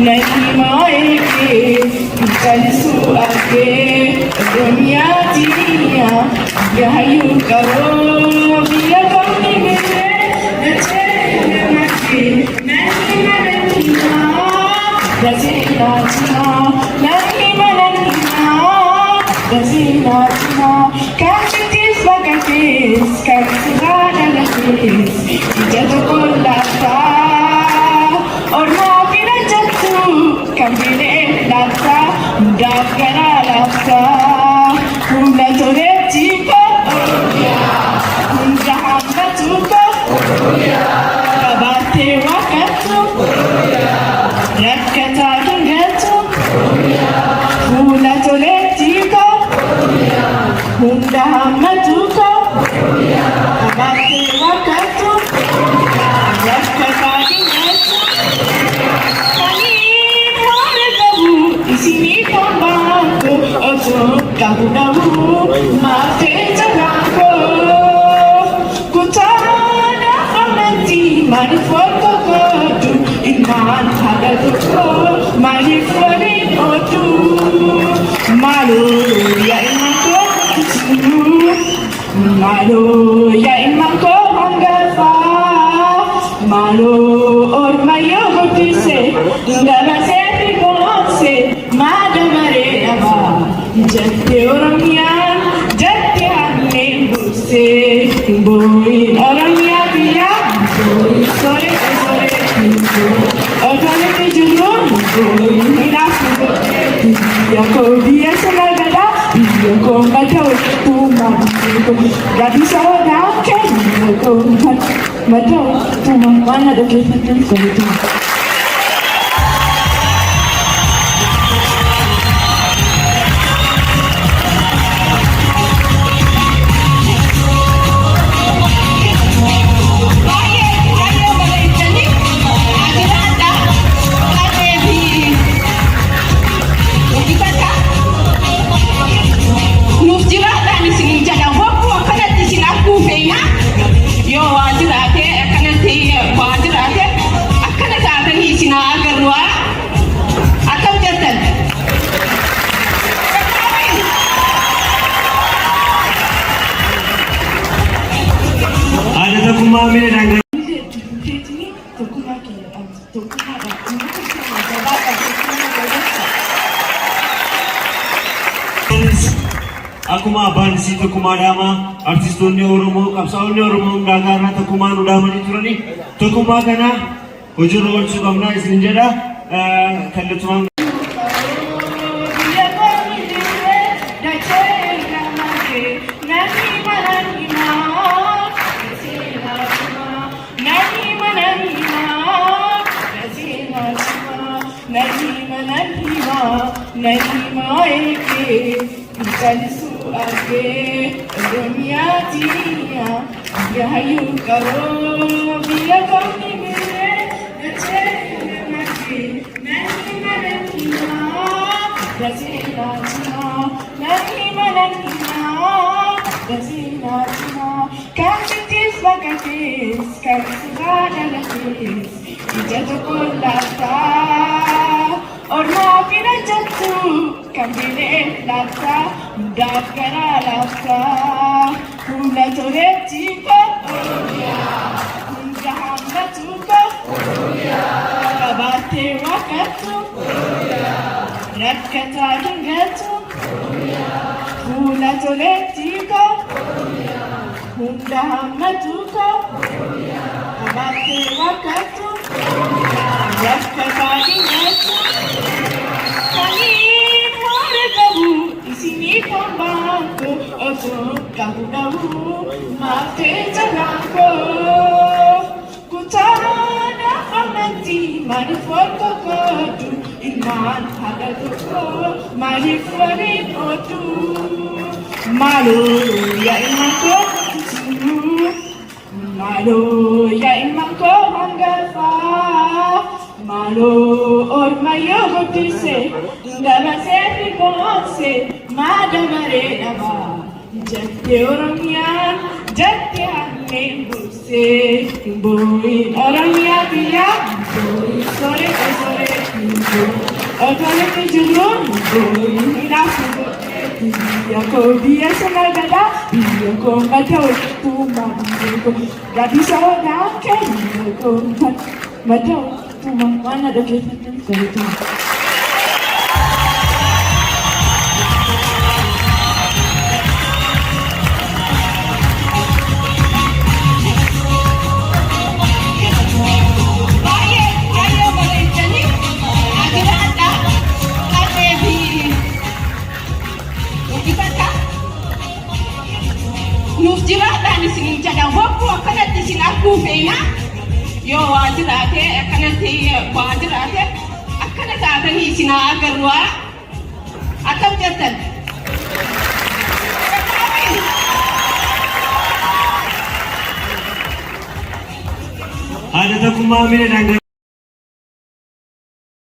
नहीं माएंगे कल सु आगे दुनिया जिया यह यूं करो बिया कौनी मेरे नचे नचे नहीं मनना रजे नाचना नहीं मनना रजे नाचना कैसे बगतेस कैसे गाना लगेस जब बोलता और Cambile lata, dakara lata, hula tore chico, hunda hamba chuko, kabate wakatu, rakata kingatu, hula tore chico, hunda hamba chuko, kabate wakatu, rakata kingatu. Sini pembantu, ojo kamu mati jagaku. Ku tanda amati, mari foto kodu, iman pada tuku, mari fori odu. Malu ya imanku kucu, malu ya imanku hanggafa, malu ormayo butise, ndabase. Jati orangnya, jati hane buse, boy orangnya dia, boy sore sore, orangnya tejulur, boy hilang, dia kau dia senagada, dia kau nggak tahu tuman, nggak bisa nakal, dia kau nggak tahu tuman mana ada kelihatan itu. Akkuma abbaan isii tokkummaadhaama artistoonni Oromoo qabsaa'onni Oromoo garaagaraa tokkummaan hundaa'anii turani tokkummaa kana hojiirra oolchuu qabna isin jedha kallattumaan नहीं माएंगे कल सु आगे दुनिया जिया यह यूं करो बिया कौनी मेरे नचे नचे नहीं मनना रजे नाचना नहीं मनना रजे नाचना कैसे बगतेस कैसे गाना लगेस जब बोलता और माफिना जत्तू cambile lata, dakara lata, hula tore chico, hunda hamba chuko, kabate wakatu, rakata kingatu, hula tore chico, hunda hamba chuko, kabate wakatu, rakata kingatu. Sini pembantu, ojo kamu mati jagaku. Ku tanda amati, mari foto kodu, iman pada tuku, mari fori odu. Malu ya imanku kucu, malu ya imanku hanggafa, malu ormayo butise, ndabase se mada marena ba jatti orangnya jatti hane buse boy orangnya dia boy sore pintu. Otone ke jurun boy ina fugo. Dia ko dia sengal gada, dia ko mata waktu dia ko gadi sawaga ke dia ko mata waktu mana ada kita itu. Nuuf jiraadhaan isin jedha bokkuu akkanatti isin arguu feena yoo waa jiraate akkanatti waa jiraate akkana taatanii isin haa agarru akkam jettan. Haadha tokkummaa miidhagina.